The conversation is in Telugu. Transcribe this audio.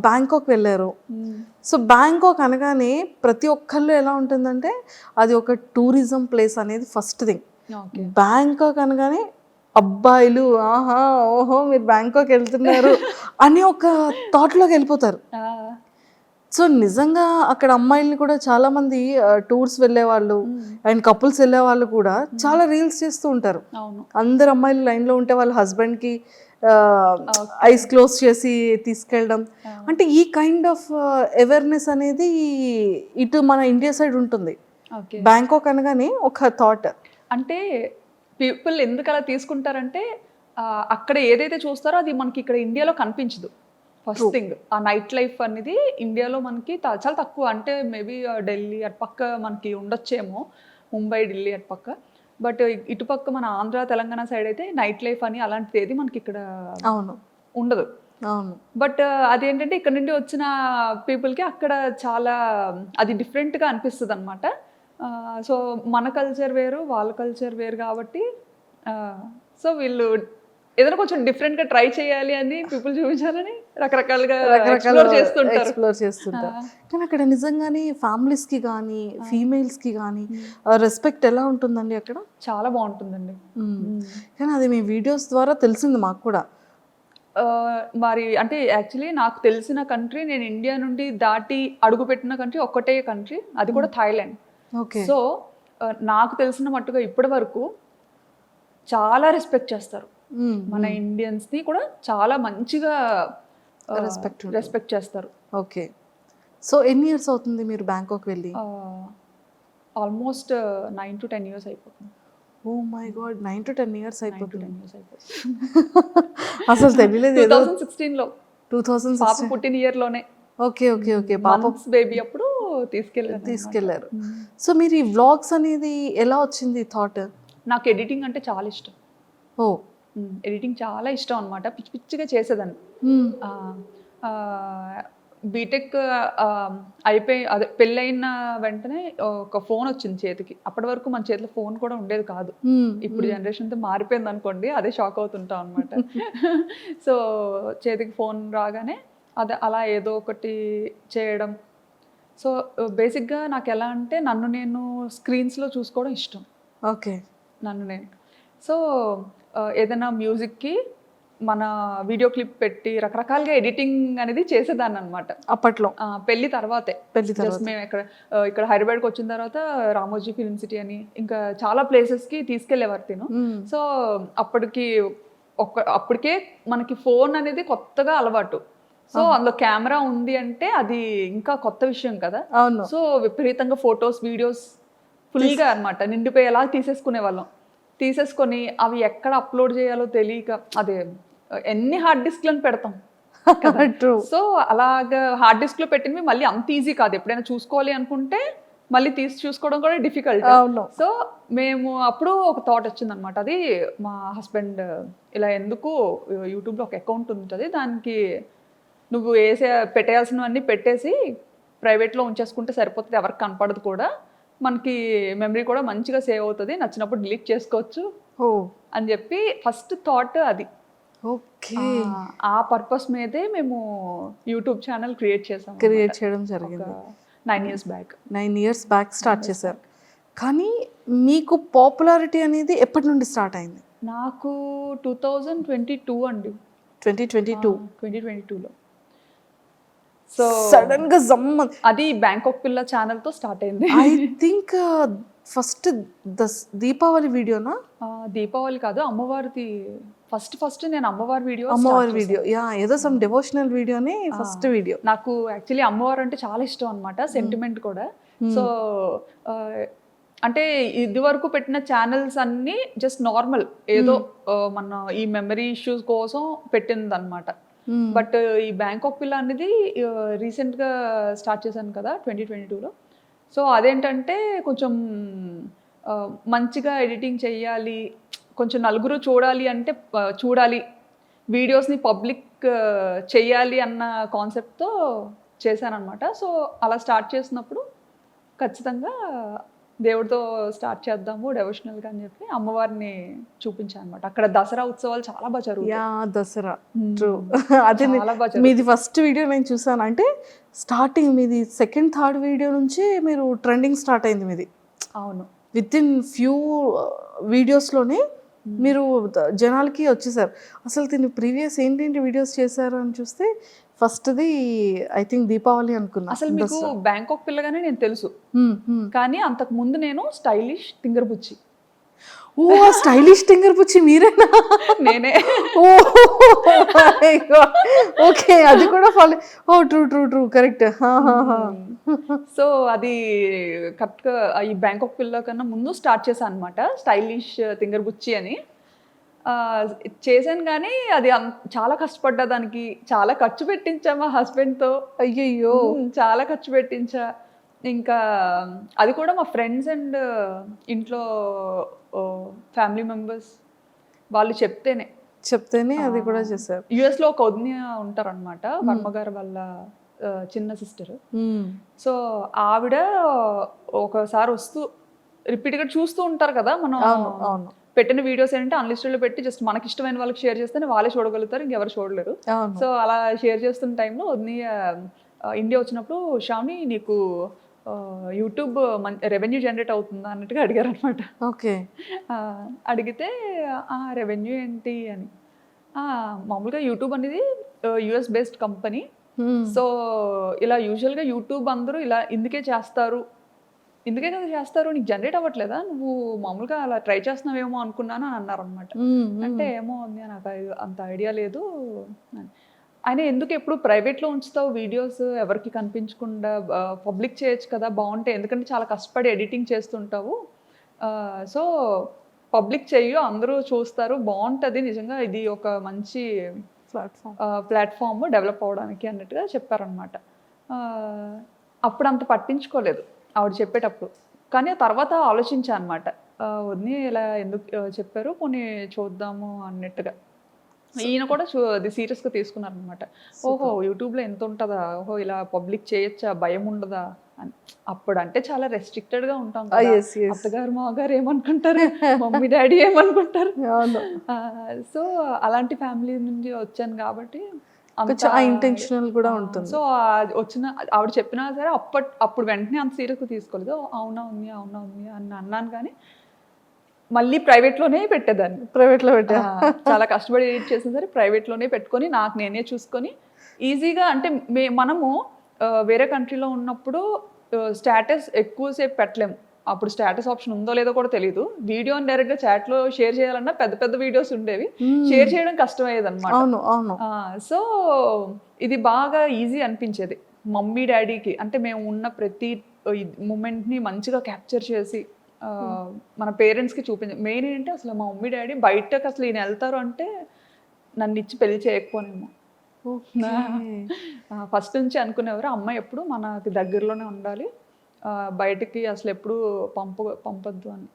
బ్యాంకాక్ వెళ్ళారు. సో బ్యాంకాక్ అనగానే ప్రతి ఒక్కళ్ళు ఎలా ఉంటుందంటే అది ఒక టూరిజం ప్లేస్ అనేది ఫస్ట్ థింగ్. బ్యాంకాక్ అనగానే అబ్బాయిలు ఆహా ఓహో మీరు బ్యాంకాక్ వెళ్తున్నారు అని ఒక థాట్లోకి వెళ్ళిపోతారు. సో నిజంగా అక్కడ అమ్మాయిల్ని కూడా చాలా మంది టూర్స్ వెళ్ళే వాళ్ళు అండ్ కపుల్స్ వెళ్ళే వాళ్ళు కూడా చాలా రీల్స్ చేస్తూ ఉంటారు. అందరు అమ్మాయిలు లైన్లో ఉంటే వాళ్ళ హస్బెండ్కి ఐస్ క్లోజ్ చేసి తీసుకెళ్ళడం, అంటే ఈ కైండ్ ఆఫ్ అవేర్నెస్ అనేది ఇటు మన ఇండియా సైడ్ ఉంటుంది. బ్యాంకాక్ అనగానే ఒక థాట్. అంటే పీపుల్ ఎందుకు అలా తీసుకుంటారంటే అక్కడ ఏదైతే చూస్తారో అది మనకి ఇక్కడ ఇండియాలో కనిపించదు. ఫస్ట్ థింగ్ ఆ నైట్ లైఫ్ అనేది ఇండియాలో మనకి చాలా తక్కువ. అంటే మేబీ ఢిల్లీ అటుపక్క మనకి ఉండొచ్చేమో, ముంబై ఢిల్లీ అటుపక్క. బట్ ఇటుపక్క మన ఆంధ్ర తెలంగాణ సైడ్ అయితే నైట్ లైఫ్ అని అలాంటిది ఏది మనకి ఇక్కడ ఉండదు. బట్ అదేంటంటే ఇక్కడ నుండి వచ్చిన పీపుల్కి అక్కడ చాలా అది డిఫరెంట్గా అనిపిస్తుంది అనమాట. సో మన కల్చర్ వేరు, వాళ్ళ కల్చర్ వేరు కాబట్టి సో వీళ్ళు ఏదైనా కొంచెం డిఫరెంట్గా ట్రై చేయాలి అని పీపుల్ చూపించాలని రకరకాలుగా ఎక్స్ప్లోర్ చేస్తుంటారు. కానీ అక్కడ నిజంగానే ఫ్యామిలీస్కి కానీ ఫీమేల్స్కి కానీ రెస్పెక్ట్ ఎలా ఉంటుందండి అక్కడ? చాలా బాగుంటుందండి. కానీ అది మీ వీడియోస్ ద్వారా తెలిసింది మాకు కూడా. మరి అంటే యాక్చువల్లీ నాకు తెలిసిన కంట్రీ, నేను ఇండియా నుండి దాటి అడుగుపెట్టిన కంట్రీ ఒక్కటే కంట్రీ, అది కూడా థాయిలాండ్. సో నాకు తెలిసిన మట్టుగా ఇప్పటి వరకు చాలా రెస్పెక్ట్ చేస్తారు. మన ఇండియన్స్ని కూడా చాలా మంచిగా రెస్పెక్ట్ చేస్తారు. ఓకే. సో ఎన్ని ఇయర్స్ అవుతుంది మీరు బ్యాంకాక్ వెళ్ళి? ఆల్మోస్ట్ 9 to 10 years అయిపోతుంది. Oh my God, 9 to 10 years అయిపోతుంది. అసలు తెలియలేదు. 2016లో 2016 పాప పుట్టిన ఇయర్లోనే. Okay okay okay. పాప బేబీ అప్పుడు తీసుకెళ్లారు. సో మీరు ఈ వ్లాగ్స్ అనేది ఎలా వచ్చింది థాట్? నాకు ఎడిటింగ్ అంటే చాలా ఇష్టం. ఎడిటింగ్ చాలా ఇష్టం అనమాట. పిచ్చి పిచ్చిగా చేసేదాన్ని. బీటెక్ అయిపోయి అదే పెళ్ళైన వెంటనే ఒక ఫోన్ వచ్చింది చేతికి. అప్పటి వరకు మన చేతిలో ఫోన్ కూడా ఉండేది కాదు. ఇప్పుడు జనరేషన్తో మారిపోయింది అనుకోండి, అదే షాక్ అవుతుంటాం అనమాట. సో చేతికి ఫోన్ రాగానే అదే అలా ఏదో ఒకటి చేయడం. సో బేసిక్గా నాకు ఎలా అంటే నన్ను నేను స్క్రీన్స్లో చూసుకోవడం ఇష్టం. ఓకే. నన్ను నేను సో ఏదైనా మ్యూజిక్కి మన వీడియో క్లిప్ పెట్టి రకరకాలుగా ఎడిటింగ్ అనేది చేసేదాన్ని అనమాట అప్పట్లో. పెళ్లి తర్వాతే. మేము ఇక్కడ హైదరాబాద్కి వచ్చిన తర్వాత రామోజీ ఫిల్మ్ సిటీ అని ఇంకా చాలా ప్లేసెస్కి తీసుకెళ్లేవారు తిను. సో అప్పటికే మనకి ఫోన్ అనేది కొత్తగా అలవాటు. సో అందులో కెమెరా ఉంది అంటే అది ఇంకా కొత్త విషయం కదా. సో విపరీతంగా ఫొటోస్ వీడియోస్ ఫుల్గా అనమాట నిండిపోయేలా తీసేసుకునే వాళ్ళం. తీసేసుకొని అవి ఎక్కడ అప్లోడ్ చేయాలో తెలియక అదే ఎన్ని హార్డ్ డిస్క్లను పెడతాం. సో అలాగా హార్డ్ డిస్క్లో పెట్టినవి మళ్ళీ అంత ఈజీ కాదు. ఎప్పుడైనా చూసుకోవాలి అనుకుంటే మళ్ళీ తీసి చూసుకోవడం కూడా డిఫికల్ట్. సో మేము అప్పుడు ఒక థాట్ వచ్చింది అనమాట. అది మా హస్బెండ్ ఇలా ఎందుకు యూట్యూబ్లో ఒక అకౌంట్ ఉంటుంది, దానికి నువ్వు పెట్టేయాల్సినవన్నీ పెట్టేసి ప్రైవేట్లో ఉంచేసుకుంటే సరిపోతుంది, ఎవరికి కనపడదు కూడా, మనకి మెమరీ కూడా మంచిగా సేవ్ అవుతుంది, నచ్చినప్పుడు డిలీట్ చేసుకోవచ్చు అని చెప్పి ఫస్ట్ థాట్ అది. ఓకే. ఆ పర్పస్ మీదే మేము యూట్యూబ్ ఛానల్ క్రియేట్ చేయడం జరిగింది 9 years బ్యాక్ స్టార్ట్ చేశారు. కానీ మీకు పాపులారిటీ అనేది ఎప్పటి నుండి స్టార్ట్ అయింది? నాకు 2022 అండి. 2022లో. సో సడన్ గా అది బ్యాంకాక్ పిల్ల ఛానల్తో స్టార్ట్ అయింది. ఐ థింక్ ఫస్ట్ దీపావళి వీడియోనా? దీపావళి కాదు, అమ్మవారిది. ఫస్ట్ నేను అమ్మవారి వీడియో యా ఏదో సమ్ డివోషనల్ వీడియోని ఫస్ట్ వీడియో. నాకు యాక్చువల్లీ అమ్మవారు అంటే చాలా ఇష్టం అనమాట, సెంటిమెంట్ కూడా. సో అంటే ఇది వరకు పెట్టిన ఛానల్స్ అన్నీ జస్ట్ నార్మల్ ఏదో మన ఈ మెమరీ ఇష్యూస్ కోసం పెట్టింది అనమాట. బట్ ఈ బ్యాంకాక్ పిల్ల అనేది రీసెంట్గా స్టార్ట్ చేశాను కదా 2022లో. సో అదేంటంటే కొంచెం మంచిగా ఎడిటింగ్ చెయ్యాలి, కొంచెం నలుగురు చూడాలి వీడియోస్ని పబ్లిక్ చెయ్యాలి అన్న కాన్సెప్ట్తో చేశానమాట. సో అలా స్టార్ట్ చేసినప్పుడు ఖచ్చితంగా దేవుడితో స్టార్ట్ చేద్దాము డెవోషనల్గా అని చెప్పి అమ్మవారిని చూపించాను అనమాట. అక్కడ దసరా ఉత్సవాలు చాలా బాగా జరుగుతాయి. Yeah Dasara true. అదే చాలా బాగా మీది ఫస్ట్ వీడియో నేను చూసాను. అంటే స్టార్టింగ్ మీది సెకండ్ థర్డ్ వీడియో నుంచి మీరు ట్రెండింగ్ స్టార్ట్ అయింది మీది. అవును, విత్ ఇన్ ఫ్యూ వీడియోస్లోనే మీరు జనాలకి వచ్చేసారు. అసలు దీన్ని ప్రీవియస్ ఏంటేంటి వీడియోస్ చేశారు అని చూస్తే ఫస్ట్ది ఐ థింక్ దీపావళి అనుకున్నా. అసలు మీకు బ్యాంకాక్ పిల్లగానే నేను తెలుసు, కానీ అంతకు ముందు నేను స్టైలిష్ తింగర్ బుచ్చి. ఓ స్టైలిష్ టింగర్ పుచ్చి మీరేనా? నేనే. ఓ ఓకే, అది కూడా follow. Oh true true true correct. So అది కరెక్ట్గా ఈ బ్యాంకాక్ పిల్ల కన్నా ముందు స్టార్ట్ చేశాను అనమాట, స్టైలిష్ తింగర్ బుచ్చి అని. చేశాను కానీ అది చాలా కష్టపడ్డా, దానికి చాలా ఖర్చు పెట్టించా మా హస్బెండ్తో. అయ్యయ్యో చాలా ఖర్చు పెట్టించా. ఇంకా అది కూడా మా ఫ్రెండ్స్ అండ్ ఇంట్లో ఫ్యామిలీ మెంబర్స్ వాళ్ళు చెప్తేనే అది కూడా చేశారు. యుఎస్లో ఒక వదిన ఉంటారనమాట, వర్మగారు వాళ్ళ చిన్న సిస్టర్. సో ఆవిడ ఒకసారి వస్తూ రిపీట్గా చూస్తూ ఉంటారు కదా, మనం అవును పెట్టిన వీడియోస్ ఏంటంటే అన్లిస్టెడ్లో పెట్టి జస్ట్ మనకి ఇష్టమైన వాళ్ళకి షేర్ చేస్తేనే వాళ్ళే చూడగలుగుతారు, ఇంకెవరు చూడలేరు. సో అలా షేర్ చేస్తున్న టైంలో వదిన ఇండియా వచ్చినప్పుడు శ్రావణి నీకు యూట్యూబ్ రెవెన్యూ జనరేట్ అవుతుందా అన్నట్టుగా అడిగారు అనమాట. ఓకే. అడిగితే రెవెన్యూ ఏంటి అని, మామూలుగా యూట్యూబ్ అనేది యుఎస్ బేస్డ్ కంపెనీ. సో ఇలా యూజువల్గా యూట్యూబ్ అందరూ ఇలా ఇందుకే కదా చేస్తారు, నీకు జనరేట్ అవ్వట్లేదా, నువ్వు మామూలుగా అలా ట్రై చేస్తున్నావేమో అనుకున్నాను అని అన్నారు అనమాట. అంటే ఏమో ఉంది, నాకు అంత ఐడియా లేదు. ఆయన ఎందుకు ఎప్పుడు ప్రైవేట్లో ఉంచుతావు వీడియోస్, ఎవరికి కనిపించకుండా పబ్లిక్ చేయొచ్చు కదా, బాగుంటాయి, ఎందుకంటే చాలా కష్టపడి ఎడిటింగ్ చేస్తుంటావు, సో పబ్లిక్ చెయ్యు, అందరూ చూస్తారు, బాగుంటుంది నిజంగా, ఇది ఒక మంచి ప్లాట్ఫామ్ డెవలప్ అవ్వడానికి అన్నట్టుగా చెప్పారనమాట. అప్పుడు అంత పట్టించుకోలేదు ఆవిడ చెప్పేటప్పుడు, కానీ తర్వాత ఆలోచించా అనమాట, వదిని ఇలా ఎందుకు చెప్పారు, పోనీ చూద్దాము అన్నట్టుగా. ఈయన కూడా అది సీరియస్గా తీసుకున్నారు అనమాట. ఓహో యూట్యూబ్లో ఎంత ఉంటుందా, ఓహో ఇలా పబ్లిక్ చేయొచ్చా, భయం ఉండదా అని. అప్పుడు అంటే చాలా రెస్ట్రిక్టెడ్గా ఉంటాం కదా, అత్తగారు మామగారు ఏమనుకుంటారు, మమ్మీ డాడీ ఏమనుకుంటారు. సో అలాంటి ఫ్యామిలీ నుంచి వచ్చాను కాబట్టి ఇంటెన్షనల్ కూడా ఉంటుంది. సో వచ్చిన ఆవిడ చెప్పినా సరే అప్పుడు వెంటనే అంత సీరియస్గా తీసుకోలేదు. అవునా ఉంది అని అన్నాను, కానీ మళ్ళీ ప్రైవేట్లోనే పెట్టేదాన్ని. ప్రైవేట్లో చాలా కష్టపడి ఎడిట్ చేసిన సరే ప్రైవేట్లోనే పెట్టుకొని నాకు నేనే చూసుకొని ఈజీగా. అంటే మనము వేరే కంట్రీలో ఉన్నప్పుడు స్టేటస్ ఎక్కువసేపు పెట్టలేము, అప్పుడు స్టేటస్ ఆప్షన్ ఉందో లేదో కూడా తెలియదు. వీడియోని డైరెక్ట్గా చాట్లో షేర్ చేయాలన్నా పెద్ద వీడియోస్ ఉండేవి, షేర్ చేయడం కష్టమయ్యేది అనమాట. సో ఇది బాగా ఈజీ అనిపించేది మమ్మీ డాడీకి. అంటే మేము ఉన్న ప్రతి మూమెంట్ని మంచిగా క్యాప్చర్ చేసి మన పేరెంట్స్కి చూపించాలి. మెయిన్ ఏంటంటే అసలు మా మమ్మీ డాడీ బయటకు అసలు ఈయన వెళ్తారు అంటే నన్ను ఇచ్చి పెళ్లి చేయకపోనేమో. ఫస్ట్ నుంచి అనుకునేవారు అమ్మాయి ఎప్పుడు మనకి దగ్గరలోనే ఉండాలి, బయటికి అసలు ఎప్పుడు పంపొద్దు అని.